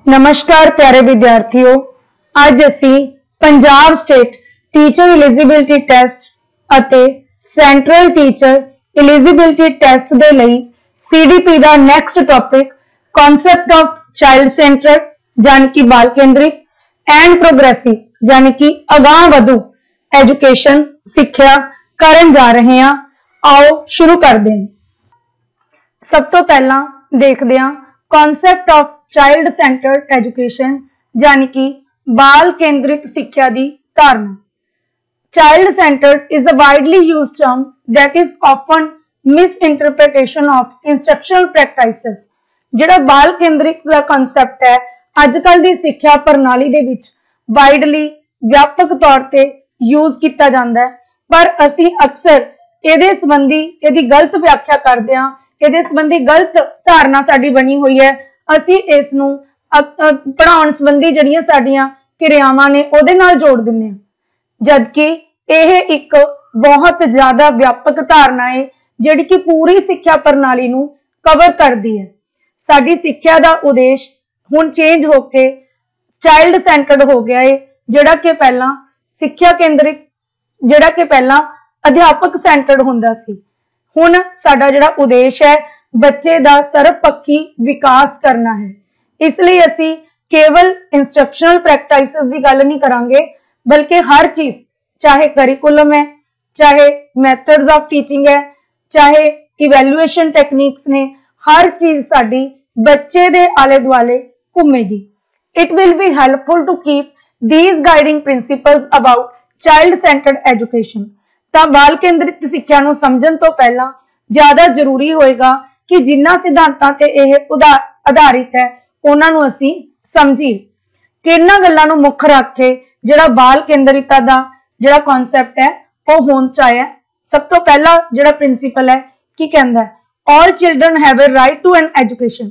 नमस्कार प्यारे विद्यार्थियों, अज असी Punjab state teacher eligibility test अते सेंट्रल टीचर एलिजिबिलिटी टेस्ट दे लई सीडीपी दा next topic concept of child centred यानी कि बाल केंद्रित एंड प्रोग्रेसिव यानी कि अगाह वधू एजुकेशन सिक्ख्या करन जा रहे हैं। आओ शुरू करते हैं। सब तो पहला देखते हैं concept of child centred education यानी कि बाल केंद्रित शिक्षा की धारणा। Child centred is a widely used term that is often misinterpretation of instructional practices. जिहड़ा बाल केंद्रित का कॉन्सैप्ट है अजकल की सिक्ख्या प्रणाली दे विच वाइडली व्यापक तौर पे यूज किया जाता है, पर असी अक्सर इहदे संबंधी इहदी गलत व्याख्या करते हैं। इहदे संबंधी गलत धारणा साडी बनी हुई है। असी इस नूं पढ़ाउण संबंधी जिहड़ियां साडीआं किरियावां ने उहदे नाल जोड़ दिंदे हां, जबकि यह एक बहुत ज्यादा व्यापक धारणा है जिहड़ी कि पूरी सिक्ख्या प्रणाली नूं कवर करदी है। साडी सिक्ख्या दा उद्देश हुण चेंज होके चाइल्ड सेंटर्ड हो गया है, जिहड़ा कि पहला सिक्ख्या केंद्रित जिहड़ा कि पहला अध्यापक सेंटर्ड हुंदा सी। हुण साडा जिहड़ा उद्देश है बच्चे दा सर्वपक्षी विकास करना है। इसलिए असी केवल इंस्ट्रक्शनल प्रैक्टिसेस की गल नहीं करांगे, बल्कि हर चीज चाहे करिकुलम है, चाहे मैथड्स ऑफ टीचिंग है, चाहे इवैल्यूएशन टेक्निक्स ने, हर चीज साडी बच्चे दे आले दुआले घूमेगी। It will be helpful to keep these guiding principles about child centred education. तो बाल केंद्रित शिक्षा नूं समझण तो पहला ज्यादा जरूरी होएगा कि जिन्ना सिद्धांतां ते यह आधारित है उन्हां नूं असीं समझीए। किन्ना गल्लां नूं मुख रख के जिहड़ा बाल केंद्रिता दा जिहड़ा कॉन्सैप्ट है वह होंद च आया। सब तो पहला जिहड़ा प्रिंसीपल है की कहंदा है, all children have a right to an education.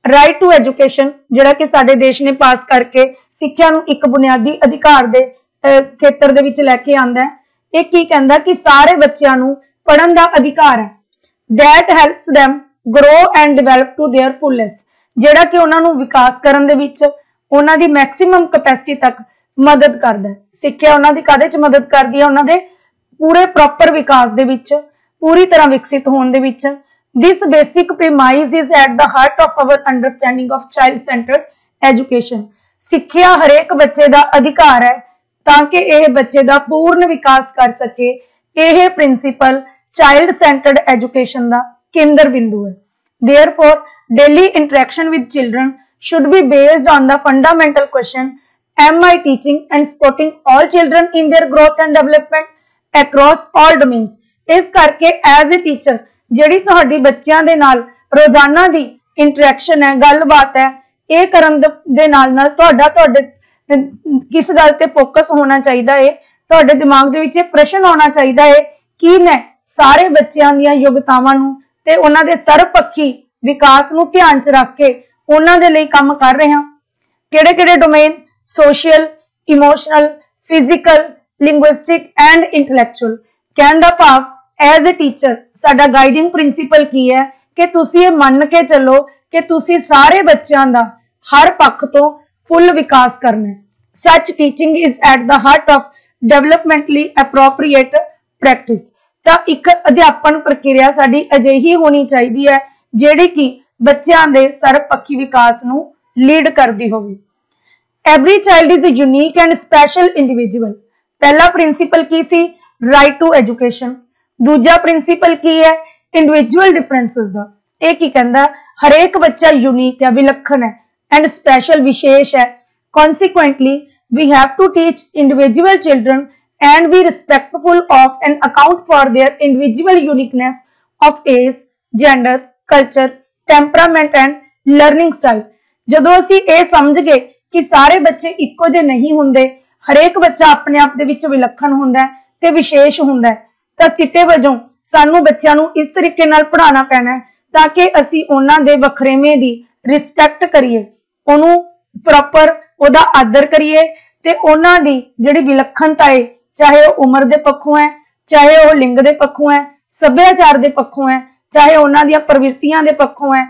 Right to education जिहड़ा कि साडे देश ने पास करके सिक्ख्या नूं एक बुनियादी अधिकार दे खेतर दे विच लैके आंदा है। ये की कहंदा कि सारे बच्चों नूं पढ़न दा अधिकार है। That helps them grow and develop to their fullest, जिहड़ा कि उन्हां नूं विकास करन दे विच उन्हां दी मैक्सिमम कैपेसिटी तक मदद करदा है। सिक्ख्या उन्हां दी काहदे च मदद करदी है? उन्हां दे पूरे प्रॉपर विकास दे विच, पूरी तरह विकसित होने दे विच। This basic premise is at the heart of our understanding of child centred education. सिक्ख्या हरेक बच्चे दा अधिकार है ताकि यह बच्चे दा पूर्ण विकास कर सके। यह प्रिंसिपल चाइल्ड सेंटर्ड एजुकेशन दा केंद्र बिंदु है। Therefore daily interaction with children should be based on the fundamental question, am I teaching and supporting all children in their growth and development across all domains. इस करके as a teacher जिहड़ी तुहाडी बच्चियां दे नाल रोजाना दी इंटरेक्शन है, गलबात है, ये करन दे नाल तुहाडा तुहाडे किस गल ते फोकस होना चाहिए है। तुहाडे दिमाग दे विच प्रश्न आना चाहिए है कि मैं सारे बच्चों दी योग्यतावां नूं ते उन्हां दे सर्वपक्षी विकास नूं ध्यान च रख के उन्हां दे लई काम कर रहे हां। किहड़े-किहड़े domain? Social, emotional, physical, linguistic and intellectual. कहण दा भाव एज ए टीचर साडा गाइडिंग प्रिंसीपल की है कि तुसीं ये मन के चलो कि तुसीं सारे बच्चों दा हर पक्ष तो फुल विकास करना है। Such teaching is at the heart of developmentally appropriate practice. तो एक अध्यापन प्रक्रिया साडी अजिही होनी चाहिए है जिहड़ी कि बच्चों के सर्वपक्षी विकास नूं लीड करती होवे। Every child is a unique and special individual. पहला प्रिंसीपल की सी? Right to education. दूजा प्रिंसीपल की है? इंडिविजुअल डिफरेंसेस दा। ये की कहंदा? हरेक बच्चा यूनीक है, विलक्षण है एंड स्पेशल विशेष है। Consequently, we have to teach individual children and be respectful of and account for their individual uniqueness of age, gender, culture, temperament and learning style। जदों असीं ये समझ गए कि सारे बच्चे इक्को जे नहीं हुंदे, हरेक बच्चा अपने आप दे विच विलक्षण हुंदा है ते विशेष हुंदा है, तां सिੱਟੇ वजों सानू बच्चों नूं इस तरीके नाल पढ़ाना पैना है ताकि असीं उन्हां दे वखरेवें दी रिस्पैक्ट करिए, उन्होंने प्रॉपर ओदा आदर करिए ते उन्हां दी जिहड़ी विलक्षणता है, चाहे वह उम्र दे पक्षों है, चाहे वह लिंग दे पक्षों है, सभ्याचार दे पक्षों है, चाहे उन्हां दी प्रवृत्तियां दे पक्षों है,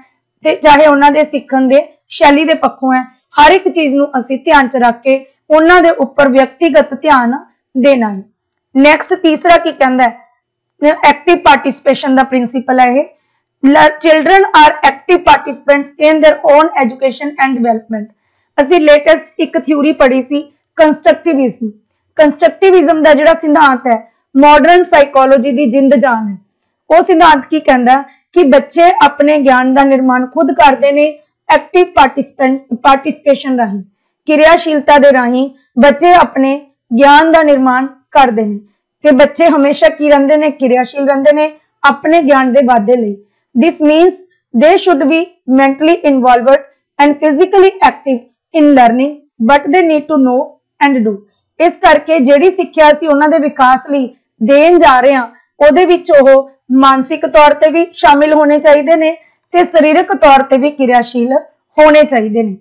ते चाहे उन्हां दे सीखण दे शैली दे पक्षों है, हर एक चीज नूं असीं ध्यान च रख के उन्हां दे उपर व्यक्तिगत ध्यान देना है। नैक्सट तीसरा की कहंदा है एक्टिव पार्टिसिपेशन दा प्रिंसीपल है यह children are active participants in their own education and development. असीं लेटेस्ट एक थ्योरी पढ़ी सी कंस्ट्रक्टिविज्म। कंस्ट्रक्टिविज्म दा जिहड़ा सिद्धांत है मॉडर्न साइकोलॉजी दी जिंद जान है। वो सिद्धांत की कहंदा कि बच्चे अपने ज्ञान का निर्माण खुद करते हैं एक्टिव पार्टिसिपेशन राही, क्रियाशीलता दे राही बच्चे अपने ज्ञान का निर्माण करते हैं ते बच्चे हमेशा की रहिंदे ने क्रियाशील रहिंदे ने अपने ज्ञान के वाधे लई। This means they should be mentally involved and physically active in learning but they need to know and do. इस करके जिहड़ी सिक्ख्या असीं उन्हां दे विकास लई देण जा रहे हां उहदे विच ओह मानसिक तौर पर भी शामिल होने चाहिए ने ते सरीरक तौर पर भी क्रियाशील होने चाहिए ने।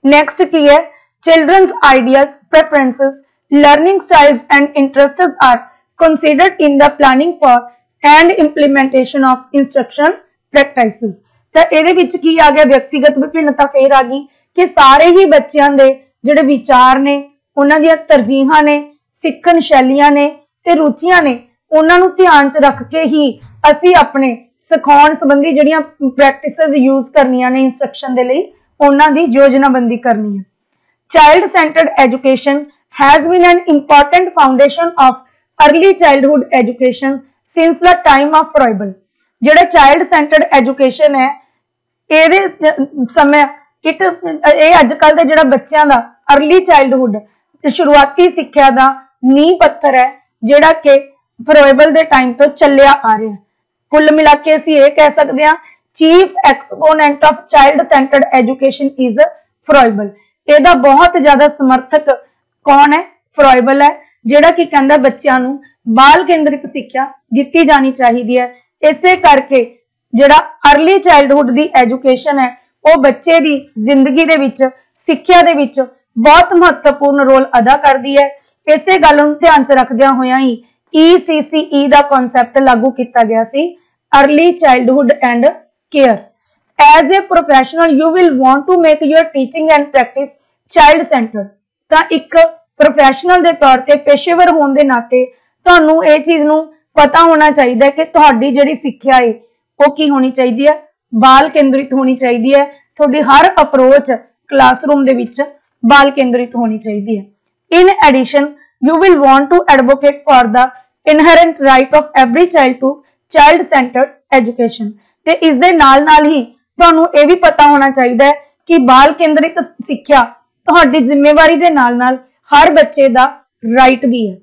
नैक्सट की है children's ideas preferences learning styles and interests are considered in the planning for and implementation of instruction practices. तो इहदे विच की आ गया व्यक्तिगत विभिन्नता फिर आ गई कि सारे ही बच्चों के जिहड़े विचार ने उन्हां दी तरजीहां ने सिੱਖਣ शैलियां ने ते रुचियां ने उन्होंने ध्यान च रख के ही असी अपने सिखाउण संबंधी जिहड़ियां प्रैक्टिसेस यूज करनियां ने इंस्ट्रक्शन दे लई उन्हां दी योजनाबंदी करनी है। Child centred education has been an important foundation of early childhood education since the time of Froebel. जिहड़ा चाइल्ड सेंटर्ड एजुकेशन है इहदे समय अजकल दे जिहड़ा बच्चों का अर्ली चाइल्डहुड शुरुआती सिक्ख्या का नींह पत्थर है जिहड़ा कि फ्रॉइबल दे टाइम तो चलिया आ रहा है। कुल मिला के असीं ये कह सकते हैं chief exponent of child centred education is Froebel. ਇਹਦਾ बहुत ज्यादा समर्थक कौन है? फ्रॉइबल है जिहड़ा कि कहंदा बच्चों नूं बाल केंद्रित सिक्ख्या दित्ती जानी चाहिए है। इसे करके जिहड़ा अर्ली चाइल्डहुड दी एजुकेशन है वो बच्चे दी जिंदगी दे विच सिक्ख्या दे विच बहुत महत्वपूर्ण रोल अदा करती है। इसे गल नूं ध्यान च रखदियां होइयां ही ECCE का कॉन्सैप्ट लागू किया गया सी early childhood and care. As a professional you will want to make your teaching and practice child centred. तो एक प्रोफेशनल के तौर पर पेशेवर होने के नाते तुहानू ये चीज नू पता होना चाहिए कि तुहाडी जिहड़ी सिक्ख्या है वो की होनी चाहिए है, बाल केंद्रित होनी चाहिए है। तुहाडी हर अप्रोच क्लासरूम दे विच बाल केंद्रित होनी चाहिए है। In addition you will want to advocate for the inherent right of every child to child centered education। ते इस दे नाल नाल ही तुहानू ये भी पता होना चाहिए है कि बाल केंद्रित सिक्ख्या तुहाडी जिम्मेवारी दे नाल नाल हर बच्चे दा राइट भी है।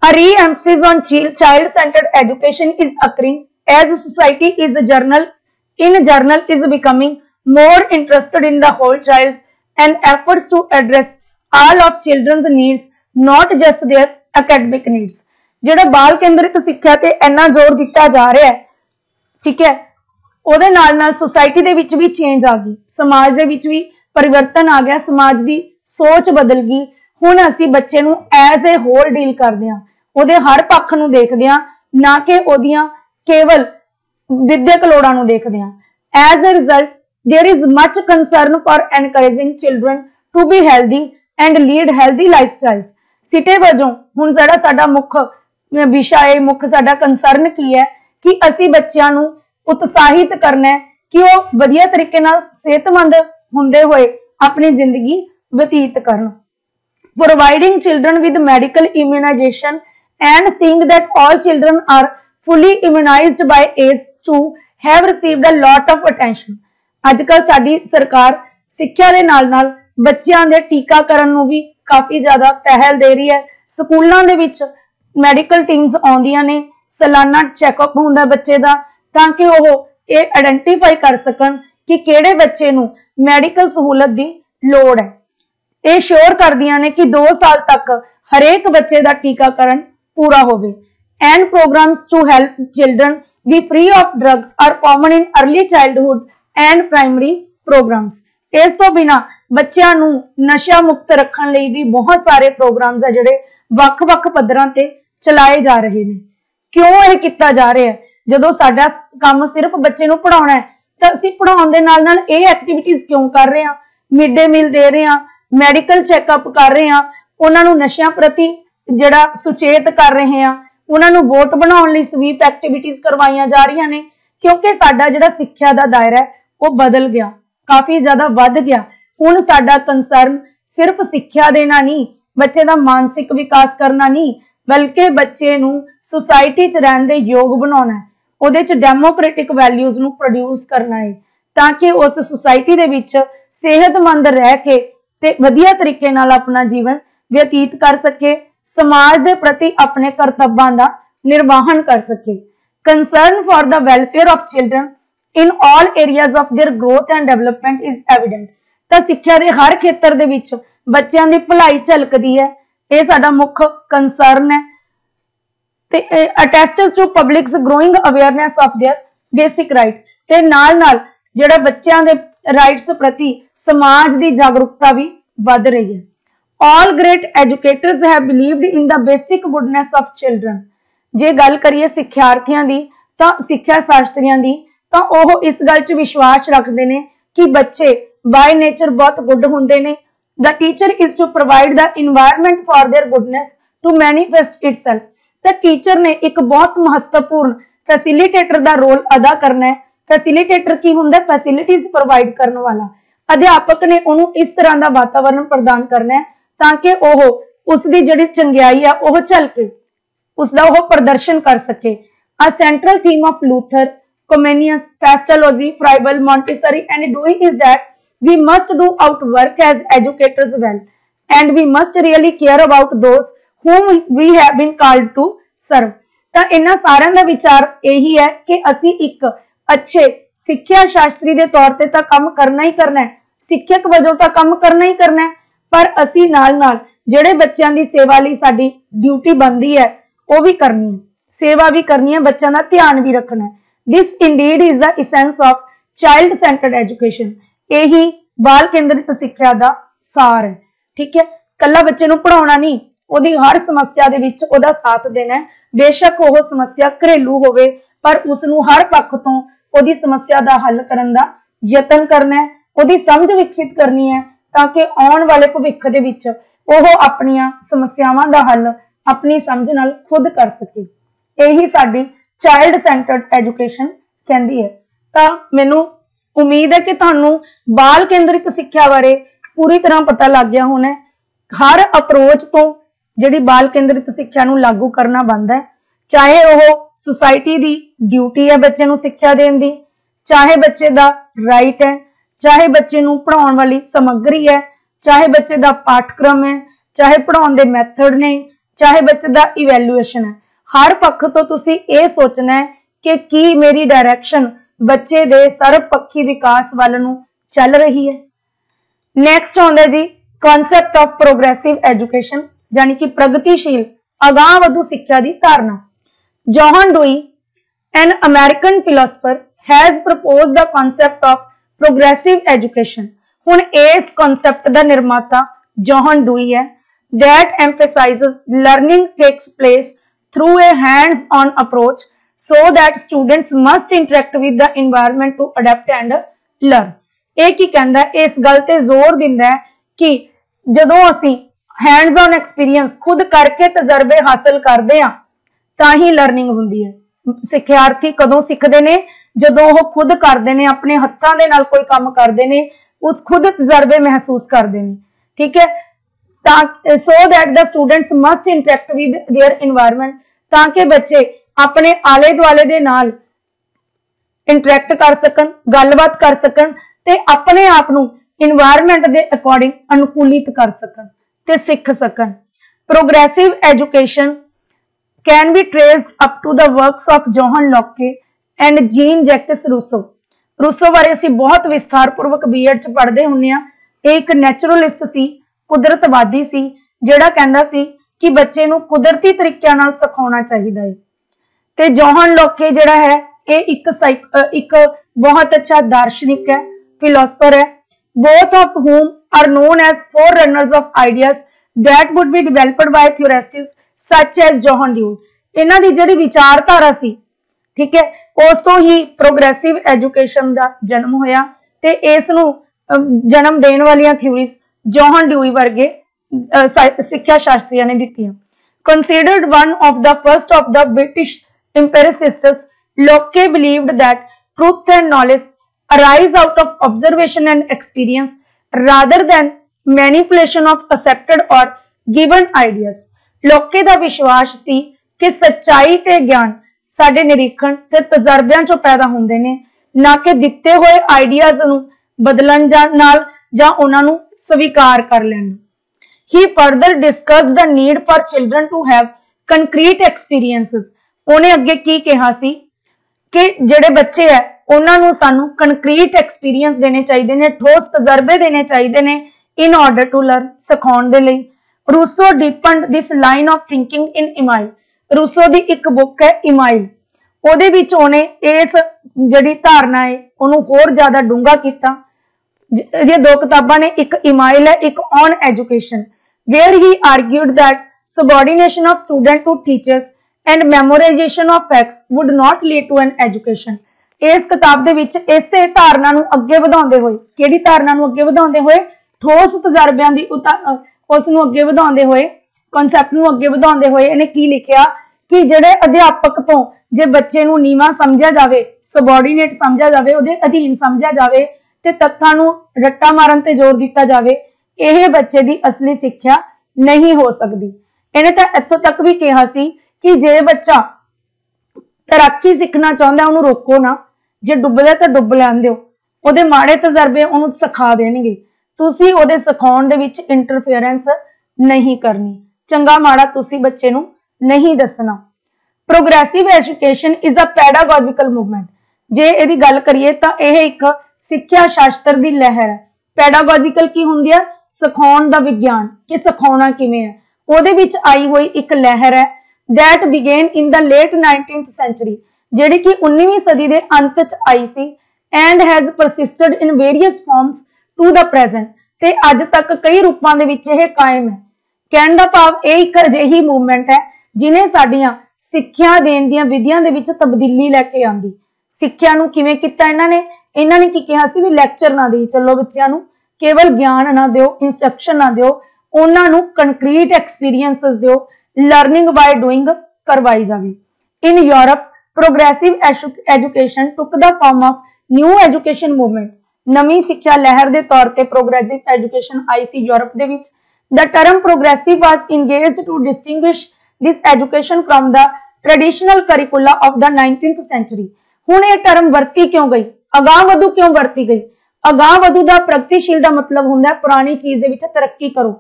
A re-emphasis on child centered education is occurring as society is becoming more interested in the whole child and efforts to address all of children's needs not just their academic needs। जिहड़ा बाल केंद्रित सिक्ख्या ते इन्ना जोर दिता जा रहा है, ठीक है, उहदे नाल नाल सोसाइटी दे विच भी चेंज आ गई, समाज दे विच भी परिवर्तन आ गया, समाज दी सोच बदल गई। हुण असीं बच्चे नूं एज ए होल डील करदे हां, उहदे हर पक्ष नूं देखदे हां, ना कि उहदियां केवल विद्यक लोड़ां नूं देखदे हां। As a result there is much concern for encouraging children to be healthy and lead healthy lifestyles. सिटे वजों हुण जिहड़ा साडा मुख विषय है, मुख साडा कंसर्न की है कि असी बच्चों नूं उत्साहित करना है कि वह वधिया तरीके नाल सेहतमंद हुंदे होए अपनी जिंदगी व्यतीत करन। Providing children with medical immunization and seeing that all children are fully immunized by age 2 have received a lot of attention. अजकल साडी सरकार सिक्ख्या दे नाल नाल बच्चों के टीकाकरण नूं भी काफी ज्यादा पहल दे रही है। स्कूलों दे विच मैडिकल टीम्स आउंदियां ने, सालाना चैकअप हुंदा बच्चे का, ताकि वह ये आइडेंटिफाई कर सकन कि किहड़े बच्चे नूं मेडिकल सहूलत की लोड़ है। ये श्योर करदियां ने कि 2 साल तक हरेक बच्चे का टीकाकरण पूरा होवे। And programmes to help children be free of drugs are common in early childhood and primary programmes. इस तो बिना बच्चों नूं नशा मुक्त रखने लई भी बहुत सारे प्रोग्राम्स है जिहड़े वख-वख पद्धरां ते चलाए जा रहे हैं। क्यों यह किया जा रहा है? जदों साडा काम सिर्फ बच्चे नूं पढ़ाउणा है तो असीं पढ़ाउण दे नाल नाल ये एक्टिविटीज़ क्यों कर रहे हैं? मिड डे मील दे रहे हैं, मैडिकल चैकअप कर रहे हैं, उन्होंने नशियां प्रति जिहड़ा सुचेत कर रहे हैं, उन्होंने वोट बनाने लई स्वीप एक्टिविटीज करवाईयां जा रही ने, क्योंकि साडा जिहड़ा सिक्ख्या दा दायरा है वो बदल गया, काफी ज्यादा वध गया। हुण साडा कंसर्न सिर्फ सिक्ख्या देना नहीं, बच्चे दा मानसिक विकास करना नहीं, बल्कि बच्चे नूं सोसाइटी च रहण दे योग बनाउणा है, उहदे च डेमोक्रेटिक वैल्यूज नूं प्रोड्यूस करना है, ताकि उस सोसाइटी दे विच सेहतमंद रह के ते वधिया तरीके नाल अपना जीवन व्यतीत कर सके, समाज दे प्रति अपने कर्तव्यां दा निर्वाहन कर सके। Concern for the welfare of children in all areas of their growth and development is evident. तां सिक्ख्या दे हर खेतर दे विच बच्चों की भलाई झलकदी है, यह साडा मुख कंसर्न है। ते attests to public's growing awareness of their basic right, ते नाल नाल जिहड़ा बच्चों के राइट्स प्रति समाज की जागरूकता भी बढ़ रही है। All great educators have believed in the basic goodness of children. जे गल करिए सिक्ख्यार्थियों की, तो सिक्ख्या शास्त्रियों की, तो वह इस गल च विश्वास रखते हैं कि बच्चे बाय नेचर बहुत गुड होंदे ने। The teacher is to provide the environment for their goodness to manifest itself. तो टीचर ने एक बहुत महत्वपूर्ण फैसिलिटेटर का रोल अदा करना है। फैसिलिटेटर की हुंदा? फैसिलिटीज प्रोवाइड करने वाला। अध्यापक ने उन्होंने इस तरह का वातावरण प्रदान करना है ताकि वह उसकी जिहड़ी चंगियाई है वह झलके, उसका वह प्रदर्शन कर सके। A central theme of Luther, Comenius, Pestalozzi, Froebel, Montessori and Dewey is that we must do our work as educators well, and we must really care about those whom we have been called to serve। तो इन्हां सारियां दा विचार यही है कि असी एक अच्छे सिक्ख्या शास्त्री दे तौर ते तां काम करना ही करना है, सिक्खक वजों तां काम करना ही करना है, पर असी नाल नाल जिहड़े बच्चों की सेवा लई साडी ड्यूटी बनदी है वो भी करनी है, सेवा भी करनी है, बच्चों का ध्यान भी रखना है। This indeed is the essence of child-centered education। यही बाल केंद्रित सिक्ख्या दा सार है। ठीक है, कल्ला बच्चे नूं पढ़ाउणा नहीं, ओदी हर समस्या दे विच ओदा साथ देना है। बेशक ओह समस्या घरेलू होवे, पर उसनूं हर पक्ष तों ओदी समस्या दा हल करन दा यतन करना है, ओदी समझ विकसित करनी है, ताकि आउण वाले भविख दे विच ओह अपणियां समस्यावां दा हल अपनी समझ नाल खुद कर सके। यही साडी चाइल्ड सेंटर्ड एजुकेशन कहती है। तो मैनू उम्मीद है कि तुहानू बाल केंद्रित सिक्ख्या बारे पूरी तरह पता लग गया होना है। हर अप्रोच तो जिहड़ी बाल केंद्रित सिक्ख्या नू लागू करना बनता है, चाहे वह सोसाइटी की ड्यूटी है बच्चे नू सिक्ख्या देण दी, चाहे बच्चे का राइट है, चाहे बच्चे नू पढ़ाउण वाली समग्री है, चाहे बच्चे का पाठक्रम है, चाहे पढ़ाउण दे मैथड ने, चाहे बच्चे का इवैल्यूएशन है। हर पक्ष तो तुसी ये सोचना है कि की मेरी डायरैक्शन बच्चे दे सर्वपक्षी विकास वाल नूं चल रही है। नैक्सट आउंदा जी कॉन्सैप्ट ऑफ प्रोग्रेसिव एजुकेशन, यानी कि प्रगतिशील अगाह वधू सिक्ख्या की धारणा। John Dewey, an American philosopher, has propose the concept of progressive education. हुण इस कॉन्सैप्ट का निर्माता जॉन डूई है। That emphasizes learning takes place through a hands-on approach so that students must interact with the environment to adapt and learn। एक ही कहता है, इस गल ते जोर दिंदा है कि जदों असी हैंड्स ऑन एक्सपीरियंस खुद करके तजर्बे हासिल करते हैं तां ही लर्निंग हुंदी है। सिक्ख्यार्थी कदों सीखते हैं? जदों वो खुद करते हैं, अपने हत्थां दे नाल कोई काम करते हैं, उस खुद तजर्बे महसूस करते हैं। ठीक है, so that the students must interact with their environment, ताकि बच्चे अपने आले दुआले दे नाल इंटरैक्ट कर सकन, गलबात कर सकन ते अपने आप नूं इन्वायरमेंट दे अकॉर्डिंग अनुकूलित कर सकन ते सीख सकन। Progressive education can be traced up to the works of John Locke and Jean Jacques Rousseau. Rousseau बारे असीं बहुत विस्तार पूर्वक बीएड च पढ़दे हुंदे आ। एक नैचुरलिस्ट सी, कुदरतवादी सी, जिहड़ा कहंदा सी कि बच्चे नूं कुदरती तरीके नाल सिखाउणा चाहीदा है। ते जोहन लॉके जिहड़ा है एक बहुत अच्छा दार्शनिक है, फिलोसफर है। Both of whom are known as forerunners of ideas that would be developed by theorists such as John Dewey। इन्हां दी जिहड़ी विचारधारा सी, ठीक है, उस तो ही प्रोग्रेसिव एजुकेशन का जन्म होया ते इस नूं जन्म देने वाली थ्योरीज जॉन ड्यूई वर्गे सिक्ख्या शास्त्रियों ने दित्तियां। Considered one of the first of the British empiricists, Locke believed that truth and knowledge arise out of observation and experience rather than manipulation of accepted or given ideas. Locke ਦਾ विश्वास सी कि सच्चाई ते ज्ञान साडे निरीखण ते तजर्बियां चों पैदा हुंदे ने, ना कि दिते होए आइडियाज नूं बदलन नाल जां उन्हां नूं स्वीकार कर लैण। He further discussed the need for children to have concrete experiences. उन्हें अगे की कहा सी कि जेडे बच्चे है उन्हां नूं सानू concrete experience देने चाहिए ने, ठोस तजर्बे देने चाहिए ने in order to learn, सिखाउण दे लई। Rousseau deepened this line of thinking in Emile. Rousseau दी एक बुक है Emile, ਉਹਦੇ ਵਿੱਚ ਉਹਨੇ ਇਸ ਜਿਹੜੀ ਧਾਰਨਾ ਹੈ ਉਹਨੂੰ ਹੋਰ ਜ਼ਿਆਦਾ ਡੂੰਘਾ ਕੀਤਾ। ਇਹ ਦੋ ਕਿਤਾਬਾਂ ਨੇ, ਇੱਕ Emile ਹੈ, ਇੱਕ On Education, where he argued that subordination of student to teachers and memorization of facts would not lead to an education. इस किताब दे विच इसे धारणा नूं अगे वधाउंदे होए, किहड़ी धारणा नूं अगे वधाउंदे होए, ठोस तजर्बियां दी उस नूं अगे वधाउंदे होए, कॉन्सैप्ट नूं अगे वधाउंदे होए इहने की लिखिया कि जिहड़े अध्यापक तो जे बच्चे नूं नीवां समझिया जावे, सबॉर्डिनेट समझिया जावे, उहदे अधीन समझिया जावे ते तत्थां नूं रट्टा मारन ते जोर दिता जावे, यह बच्चे की असली सिक्ख्या नहीं हो सकती। इन्हें तो इत्थों तक भी कहा सी कि जे बच्चा तैराकी सीखना चाहता उन्होंने रोको ना, जे डुबदा तो डुब लैन दिओ, उहदे माड़े तजर्बे उन्होंने सिखा देणगे, तुसीं उहदे सिखाउण दे विच इंटरफेरेंस नहीं करनी, चंगा माड़ा तुसीं बच्चे नूं नहीं दसना। Progressive education is a pedagogical movement. जे इहदी गल करिए तो यह एक सिक्ख्या शास्त्र की लहर है। पैडागॉजिकल की हुंदी है? सिखाउण दा विज्ञान, कि सिखाउणा किवें है, ਉਹਦੇ ਵਿੱਚ आई हुई एक लहर है that began in the late 19th century, जिहड़ी कि 19वीं सदी के अंत च आई सी and has persisted in various forms to the present, ते अज तक कई रूपां दे विच यह कायम है। कहण दा भाव यह एक अजिही मूवमेंट है जिन्हें साडियां सिक्ख्या देण दीयां विधियां दे विच तब्दीली लैके आंदी। सिक्ख्या नूं किवें कीता इन्हां ने की कहा सी भी लैक्चर ना देई चलो, बच्चों नूं केवल ज्ञान ना दिओ, इंस्ट्रक्शन ना दिओ, उन्होंने कंक्रीट एक्सपीरियंसिस दिओ, लर्निंग बाय डूइंग करवाई जाए। In Europe progressive education took the form of new education movement. नवी सिक्ख्या लहर के तौर पर प्रोग्रेसिव एजुकेशन आई सी यूरोप दे विच। The term progressive was engaged to distinguish this education from the traditional curricula of the 19th century. हुण यह टर्म वरती क्यों गई, अगाह वधू क्यों वरती गई? अगाह वधू का प्रगतिशील का मतलब हुंदा पुरानी चीज दे विच तरक्की करो,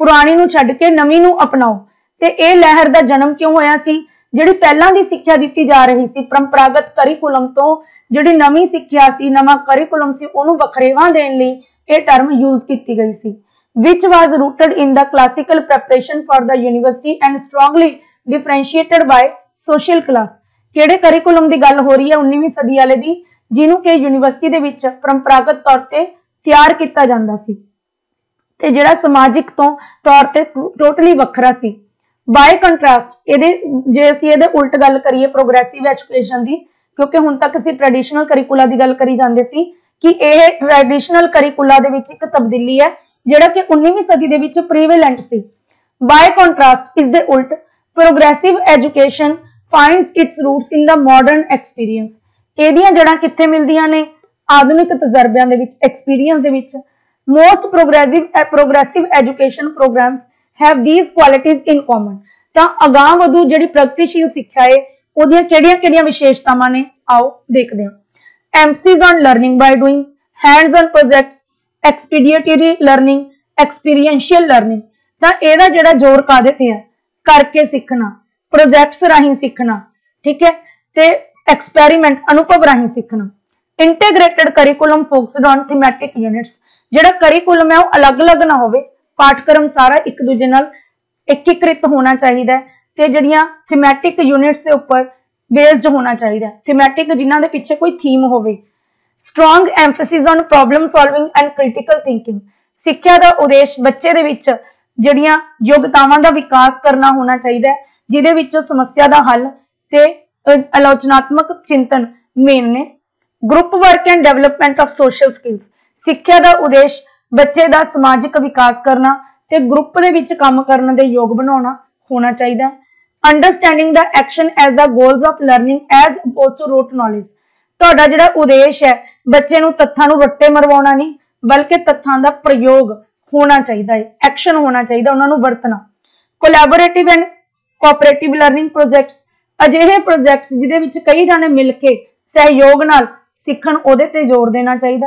पुरानी नूं छड्ड के नवीं नूं अपनाओ। ते इह लहर का जन्म क्यों होया सी? जिहड़ी पहलां दी सिक्ख्या दित्ती जा रही सी परंपरागत करिकुलम तो जिहड़ी नवीं सिक्ख्या सी, नवां करिकुलम सी, उहनूं वखरेवा देण लई इह टर्म यूज कीती गई सी। Which was rooted in the classical preparation for the university and strongly differentiated by social class. किहड़े करिकुलम की गल हो रही है 19वीं सदी वाले दी, जिन्हों के यूनिवर्सिटी दे विच परंपरागत तौर पर तैयार किया जाता सी ते जिहड़ा समाजिक तौर पर टोटली वखरा सी। बाय कंट्रास्ट जे असीं इहदे उल्ट गल करिए प्रोग्रेसिव एजुकेशन की, क्योंकि हुण तक असीं ट्रेडिशनल करिकुला की गल करी जांदे सी कि यह ट्रेडिशनल करिकुला दे विच एक तब्दीली है जिहड़ा कि 19वीं सदी दे विच प्रीवेलेंट सी। बाय कंट्रास्ट इस दे उल्ट progressive education finds its roots in the modern experience. ਇਹਦੀਆਂ जड़ां कित्थे मिलदियां ने? आधुनिक तजर्बियां दे विच, एक्सपीरियंस दे विच। Most progressive education programs have these qualities in common. तां अगाह वधू जिहड़ी प्रगतिशील सिक्ख्या है ਉਹਦੀਆਂ ਕਿਹੜੀਆਂ-ਕਿਹੜੀਆਂ ਵਿਸ਼ੇਸ਼ਤਾਵਾਂ ਨੇ, आओ देखते हैं। Emphasis on learning by doing, hands on projects, expeditionary learning, experiential learning. तां ਇਹਦਾ ਜਿਹੜਾ जोर काहदे ते है? करके सीखना, प्रोजेक्ट्स राही सीखना, ठीक है, ते एक्सपेरीमेंट अनुभव राही सीखना। Integrated curriculum focused on thematic units. जिहड़ा करिकुलम है वो अलग अलग ना होवे, पाठक्रम सारा एक दूजे नाल एकीकृत होना चाहिए ते जिहड़ियां थीमैटिक यूनिट्स के उपर बेस्ड होना चाहिए। थीमैटिक जिन्हां दे पिछे कोई थीम होवे। Strong emphasis on problem solving and critical thinking. सिक्ख्या का उद्देश्य बच्चे दे विच जिहड़ियां योग्यतावां दा विकास करना होना चाहिए, जिहदे विच समस्या का हल ते आलोचनात्मक चिंतन मेन ने। Group work and development of social skills. ਸਿੱਖਿਆ ਦਾ ਉਦੇਸ਼ ਬੱਚੇ ਦਾ ਸਮਾਜਿਕ ਵਿਕਾਸ ਕਰਨਾ ਤੇ ਗਰੁੱਪ ਦੇ ਵਿੱਚ ਕੰਮ ਕਰਨ ਦੇ ਯੋਗ ਬਣਾਉਣਾ ਹੋਣਾ ਚਾਹੀਦਾ ਹੈ। Understanding the action as the goals of learning as opposed to rote knowledge. ਤੁਹਾਡਾ ਜਿਹੜਾ ਉਦੇਸ਼ ਹੈ ਬੱਚੇ ਨੂੰ ਤੱਥਾਂ ਨੂੰ ਰੱਟੇ ਮਰਵਾਉਣਾ ਨਹੀਂ, ਬਲਕਿ ਤੱਥਾਂ ਦਾ ਪ੍ਰਯੋਗ ਹੋਣਾ ਚਾਹੀਦਾ ਹੈ, ਐਕਸ਼ਨ ਹੋਣਾ ਚਾਹੀਦਾ, ਉਹਨਾਂ ਨੂੰ ਵਰਤਣਾ। Collaborative and cooperative learning projects, ਅਜਿਹੇ ਪ੍ਰੋਜੈਕਟਸ ਜਿਹਦੇ ਵਿੱਚ ਕਈ ਜਾਣੇ ਮਿਲ ਕੇ ਸਹਿਯੋਗ ਨਾਲ ਸਿੱਖਣ, ਉਹਦੇ ਤੇ ਜ਼ੋਰ ਦੇਣਾ ਚਾਹੀਦਾ।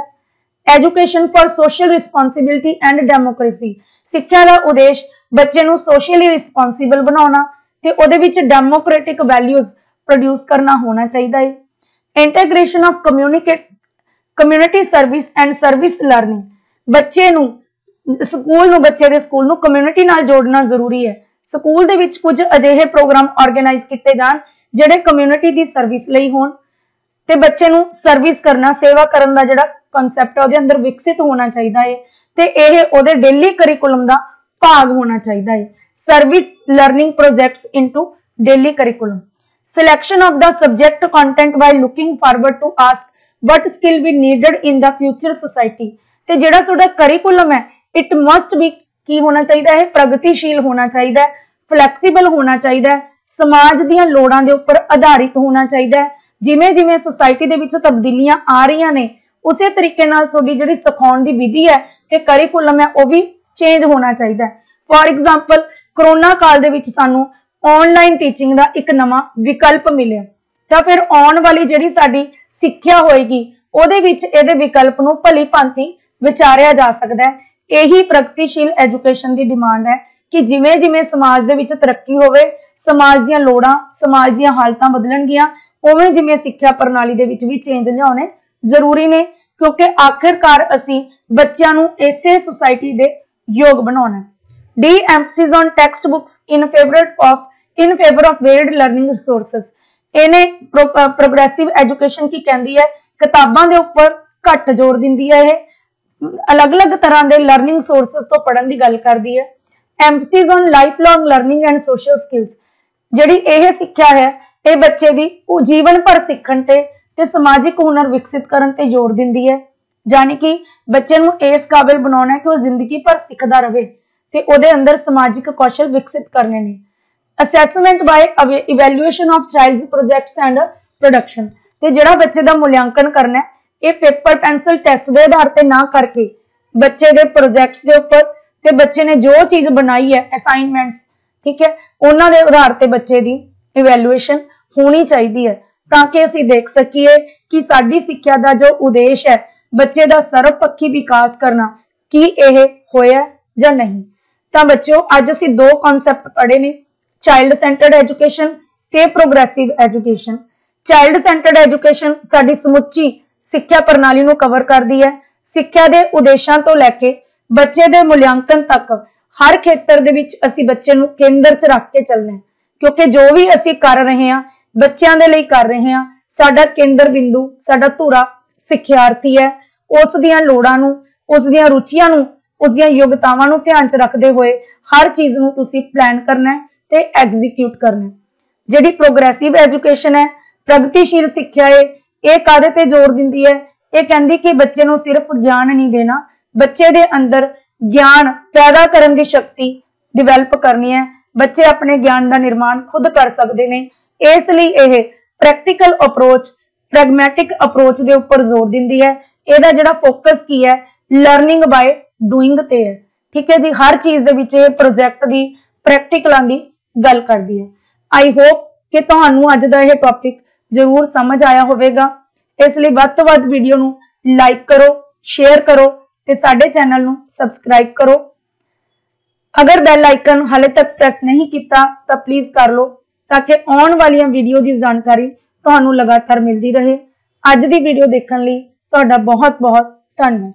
Education for social responsibility and democracy, ਸਿੱਖਿਆ ਦਾ ਉਦੇਸ਼ ਬੱਚੇ ਨੂੰ ਸੋਸ਼ਲੀ ਰਿਸਪੌਂਸਿਬਲ ਬਣਾਉਣਾ ਤੇ ਉਹਦੇ ਵਿੱਚ ਡੈਮੋਕ੍ਰੈਟਿਕ ਵੈਲਿਊਜ਼ ਪ੍ਰੋਡਿਊਸ ਕਰਨਾ ਹੋਣਾ ਚਾਹੀਦਾ ਹੈ। Integration of community service and service learning, ਬੱਚੇ ਨੂੰ ਬੱਚੇ ਦੇ ਸਕੂਲ ਨੂੰ ਕਮਿਊਨਿਟੀ ਨਾਲ ਜੋੜਨਾ ਜ਼ਰੂਰੀ ਹੈ। ਸਕੂਲ ਦੇ ਵਿੱਚ ਕੁਝ ਅਜਿਹੇ ਪ੍ਰੋਗਰਾਮ ਆਰਗੇਨਾਈਜ਼ ਕੀਤੇ ਜਾਣ ਜਿਹੜੇ ਕਮਿਊਨਿਟੀ ਦੀ ਸਰਵਿਸ ਲਈ ਹੋਣ ਤੇ ਬੱਚੇ ਨੂੰ ਸਰਵਿਸ ਕਰਨਾ, ਸੇਵਾ ਕਰਨ ਦਾ ਜਿਹੜਾ ਕਨਸੈਪਟ ਹੈ ਉਹਦੇ ਅੰਦਰ ਵਿਕਸਿਤ ਹੋਣਾ ਚਾਹੀਦਾ ਹੈ ਤੇ ਇਹ ਉਹਦੇ ਡੇਲੀ ਕਰਿਕੂਲਮ ਦਾ ਭਾਗ ਹੋਣਾ ਚਾਹੀਦਾ ਹੈ। Service learning projects into daily curriculum. Selection of the subject content while looking forward to ask what skill be needed in the future society, ਤੇ ਜਿਹੜਾ ਤੁਹਾਡਾ ਕਰਿਕੂਲਮ ਹੈ it must be ਕੀ ਹੋਣਾ ਚਾਹੀਦਾ ਹੈ, ਪ੍ਰਗਤੀਸ਼ੀਲ ਹੋਣਾ ਚਾਹੀਦਾ ਹੈ, ਫਲੈਕਸੀਬਲ ਹੋਣਾ ਚਾਹੀਦਾ ਹੈ, ਸਮਾਜ ਦੀਆਂ ਲੋੜਾਂ ਦੇ ਉੱਪਰ ਆਧਾਰਿਤ ਹੋਣਾ ਚਾਹੀਦਾ ਹੈ। ਜਿਵੇਂ ਜਿਵੇਂ ਸੁਸਾਇਟੀ ਦੇ ਵਿੱਚ ਤਬਦੀਲੀਆਂ ਆ ਰਹੀਆਂ ਨੇ ਉਸੇ ਤਰੀਕੇ ਨਾਲ ਤੁਹਾਡੀ ਜਿਹੜੀ ਸਿਖਾਉਣ ਦੀ ਵਿਧੀ ਹੈ ਤੇ ਕਰਿਕੂਲਮ ਹੈ ਉਹ ਵੀ ਚੇਂਜ ਹੋਣਾ ਚਾਹੀਦਾ ਹੈ। ਫੋਰ ਐਗਜ਼ਾਮਪਲ ਕਰੋਨਾ ਕਾਲ ਦੇ ਵਿੱਚ ਸਾਨੂੰ ਆਨਲਾਈਨ ਟੀਚਿੰਗ ਦਾ ਇੱਕ ਨਵਾਂ ਵਿਕਲਪ ਮਿਲਿਆ, ਤਾਂ ਫਿਰ ਆਉਣ ਵਾਲੀ ਜਿਹੜੀ ਸਾਡੀ ਸਿੱਖਿਆ ਹੋਏਗੀ ਉਹਦੇ ਵਿੱਚ ਇਹਦੇ ਵਿਕਲਪ ਨੂੰ ਭਲੀ ਭਾਂਤੀ ਵਿਚਾਰਿਆ ਜਾ ਸਕਦਾ ਹੈ। ਇਹੀ ਪ੍ਰਗਤੀਸ਼ੀਲ ਐਜੂਕੇਸ਼ਨ ਦੀ ਡਿਮਾਂਡ ਹੈ ਕਿ ਜਿਵੇਂ ਜਿਵੇਂ ਸਮਾਜ ਦੇ ਵਿੱਚ ਤਰੱਕੀ ਹੋਵੇ, ਸਮਾਜ ਦੀਆਂ ਲੋੜਾਂ, ਸਮਾਜ ਦੀਆਂ ਹਾਲਤਾਂ ਬਦਲਣਗੀਆਂ, ਉਵੇਂ ਜਿਵੇਂ ਸਿੱਖਿਆ ਪ੍ਰਣਾਲੀ ਦੇ ਵਿੱਚ ਵੀ ਚੇਂਜ ਲਿਆਉਣੇ ਜ਼ਰੂਰੀ ਨੇ, ਕਿਉਂਕਿ ਆਖਿਰਕਾਰ ਅਸੀਂ ਬੱਚਿਆਂ ਨੂੰ ਇਸੇ ਸੁਸਾਇਟੀ ਦੇ ਯੋਗ ਬਣਾਉਣਾ ਹੈ। Deemphasis on textbooks in favour of varied learning resources, ਇਹਨੇ ਪ੍ਰੋਗਰੈਸਿਵ ਐਜੂਕੇਸ਼ਨ ਕੀ ਕਹਿੰਦੀ ਹੈ, ਕਿਤਾਬਾਂ ਦੇ ਉੱਪਰ ਘੱਟ ਜ਼ੋਰ ਦਿੰਦੀ ਹੈ, ਇਹ ਅਲੱਗ-ਅਲੱਗ ਤਰ੍ਹਾਂ ਦੇ ਲਰਨਿੰਗ ਸੋਰਸਸ ਤੋਂ ਪੜ੍ਹਨ ਦੀ ਗੱਲ ਕਰਦੀ ਹੈ। Emphasis on lifelong learning and social skills, ਜਿਹੜੀ ਇਹ ਸਿੱਖਿਆ ਹੈ ਇਹ ਬੱਚੇ ਦੀ ਜੀਵਨ ਭਰ ਸਿੱਖਣ ਤੇ ਸਮਾਜਿਕ ਹੁਨਰ ਵਿਕਸਿਤ ਕਰਨ ਤੇ ਜ਼ੋਰ ਦਿੰਦੀ ਹੈ, ਯਾਨੀ ਕਿ ਬੱਚੇ ਨੂੰ ਇਸ ਕਾਬਿਲ ਬਣਾਉਣਾ ਹੈ ਕਿ ਉਹ ਜ਼ਿੰਦਗੀ ਭਰ ਸਿੱਖਦਾ ਰਹੇ ਤੇ ਉਹਦੇ ਅੰਦਰ ਸਮਾਜਿਕ ਕੌਸ਼ਲ ਵਿਕਸਿਤ ਕਰਨੇ ਨੇ। Assessment by evaluation of child's projects and production, ਤੇ ਜਿਹੜਾ ਬੱਚੇ ਦਾ ਮੁਲਾਂਕਣ ਕਰਨਾ ਹੈ ਇਹ ਪੇਪਰ ਪੈਨਸਲ ਟੈਸਟ ਦੇ ਆਧਾਰ ਤੇ ਨਾ ਕਰਕੇ ਬੱਚੇ ਦੇ ਪ੍ਰੋਜੈਕਟਸ ਦੇ ਉੱਪਰ ਤੇ ਬੱਚੇ ਨੇ ਜੋ ਚੀਜ਼ ਬਣਾਈ ਹੈ ਅਸਾਈਨਮੈਂਟਸ, ਠੀਕ ਹੈ, ਉਹਨਾਂ ਦੇ ਆਧਾਰ ਤੇ ਬੱਚੇ ਦੀ ਇਵੈਲੂਏਸ਼ਨ ਹੋਣੀ ਚਾਹੀਦੀ ਹੈ, ਤਾਂ ਕਿ ਅਸੀਂ ਦੇਖ ਸਕੀਏ ਕਿ ਸਾਡੀ ਸਿੱਖਿਆ ਦਾ ਜੋ ਉਦੇਸ਼ ਹੈ ਬੱਚੇ ਦਾ ਸਰਵਪੱਖੀ ਵਿਕਾਸ ਕਰਨਾ, ਕੀ ਇਹ ਹੋਇਆ ਜਾਂ ਨਹੀਂ। ਤਾਂ ਬੱਚਿਓ ਅੱਜ ਅਸੀਂ ਦੋ ਕਨਸੈਪਟ ਪੜ੍ਹੇ ਨੇ, ਚਾਈਲਡ ਸੈਂਟਰਡ ਐਜੂਕੇਸ਼ਨ ਤੇ progressive education. Child centred education ਸਾਡੀ ਸਮੁੱਚੀ ਸਿੱਖਿਆ ਪ੍ਰਣਾਲੀ ਨੂੰ ਕਵਰ ਕਰਦੀ ਹੈ, ਸਿੱਖਿਆ ਦੇ ਉਦੇਸ਼ਾਂ ਤੋਂ ਲੈ ਕੇ ਬੱਚੇ ਦੇ ਮੁਲਾਂਕਣ ਤੱਕ ਹਰ ਖੇਤਰ ਦੇ ਵਿੱਚ ਅਸੀਂ ਬੱਚੇ ਨੂੰ ਕੇਂਦਰ 'ਚ ਰੱਖ ਕੇ ਚੱਲਣਾ ਹੈ, ਕਿਉਂਕਿ ਜੋ ਵੀ ਅਸੀਂ ਕਰ ਰਹੇ ਹਾਂ ਬੱਚਿਆਂ ਦੇ ਲਈ ਕਰ ਰਹੇ ਹਾਂ। ਸਾਡਾ ਕੇਂਦਰ ਬਿੰਦੂ, ਸਾਡਾ ਧੁਰਾ ਸਿੱਖਿਆਰਥੀ ਹੈ, ਉਸ ਦੀਆਂ ਲੋੜਾਂ ਨੂੰ, ਉਸ ਦੀਆਂ ਰੁਚੀਆਂ ਨੂੰ, ਉਸ ਦੀਆਂ ਯੋਗਤਾਵਾਂ ਨੂੰ ਧਿਆਨ 'ਚ ਰੱਖਦੇ ਹੋਏ ਹਰ ਚੀਜ਼ ਨੂੰ ਤੁਸੀਂ ਪਲਾਨ ਕਰਨਾ ਤੇ ਐਗਜ਼ੀਕਿਊਟ ਕਰਨਾ। ਜਿਹੜੀ ਪ੍ਰੋਗਰੈਸਿਵ ਐਜੂਕੇਸ਼ਨ ਹੈ, ਪ੍ਰਗਤੀਸ਼ੀਲ ਸਿੱਖਿਆ ਹੈ, ਇਹ ਕਾਹਦੇ ਤੇ ਜ਼ੋਰ ਦਿੰਦੀ ਹੈ, ਇਹ ਕਹਿੰਦੀ ਕਿ ਬੱਚੇ ਨੂੰ ਸਿਰਫ ਗਿਆਨ ਨਹੀਂ ਦੇਣਾ, ਬੱਚੇ ਦੇ ਅੰਦਰ ਗਿਆਨ ਪੈਦਾ ਕਰਨ ਦੀ ਸ਼ਕਤੀ ਡਿਵੈਲਪ ਕਰਨੀ ਹੈ, ਬੱਚੇ ਆਪਣੇ ਗਿਆਨ ਦਾ ਨਿਰਮਾਣ ਖੁਦ ਕਰ ਸਕਦੇ ਨੇ। ਇਸ ਲਈ ਇਹ ਪ੍ਰੈਕਟੀਕਲ ਅਪਰੋਚ, ਪ੍ਰੈਗਮੈਟਿਕ ਅਪਰੋਚ ਦੇ ਉੱਪਰ ਜ਼ੋਰ ਦਿੰਦੀ ਹੈ। ਇਹਦਾ ਜਿਹੜਾ ਫੋਕਸ ਕੀ ਹੈ, ਲਰਨਿੰਗ ਬਾय ਡੂਇੰਗ ਤੇ ਹੈ, ਠੀਕ ਹੈ ਜੀ। ਹਰ ਚੀਜ਼ ਦੇ ਵਿੱਚ ਇਹ ਪ੍ਰੋਜੈਕਟ ਦੀ, ਪ੍ਰੈਕਟੀਕਲਾਂ ਦੀ ਗੱਲ ਕਰਦੀ ਹੈ। ਆਈ ਹੋਪ ਕਿ ਤੁਹਾਨੂੰ ਅੱਜ ਦਾ ਇਹ ਟੌਪਿਕ ਜ਼ਰੂਰ ਸਮਝ ਆਇਆ ਹੋਵੇਗਾ। ਇਸ ਲਈ ਵੱਧ ਤੋਂ ਵੱਧ ਵੀਡੀਓ ਨੂੰ ਲਾਈਕ ਕਰੋ, ਸ਼ੇਅਰ ਕਰੋ ਤੇ ਸਾਡੇ ਚੈਨਲ ਨੂੰ ਸਬਸਕ੍ਰਾਈਬ ਕਰੋ। ਅਗਰ ਬੈਲ ਆਈਕਨ ਹਾਲੇ ਤੱਕ ਪ੍ਰੈਸ ਨਹੀਂ ਕੀਤਾ ਤਾਂ ਪਲੀਜ਼ ਕਰ ਲਓ, ਤਾਂ ਕਿ ਆਉਣ ਵਾਲੀਆਂ ਵੀਡੀਓ ਦੀ ਜਾਣਕਾਰੀ ਤੁਹਾਨੂੰ ਲਗਾਤਾਰ ਮਿਲਦੀ ਰਹੇ। ਅੱਜ ਦੀ ਵੀਡੀਓ ਦੇਖਣ ਲਈ ਤੁਹਾਡਾ ਬਹੁਤ ਬਹੁਤ ਧੰਨਵਾਦ।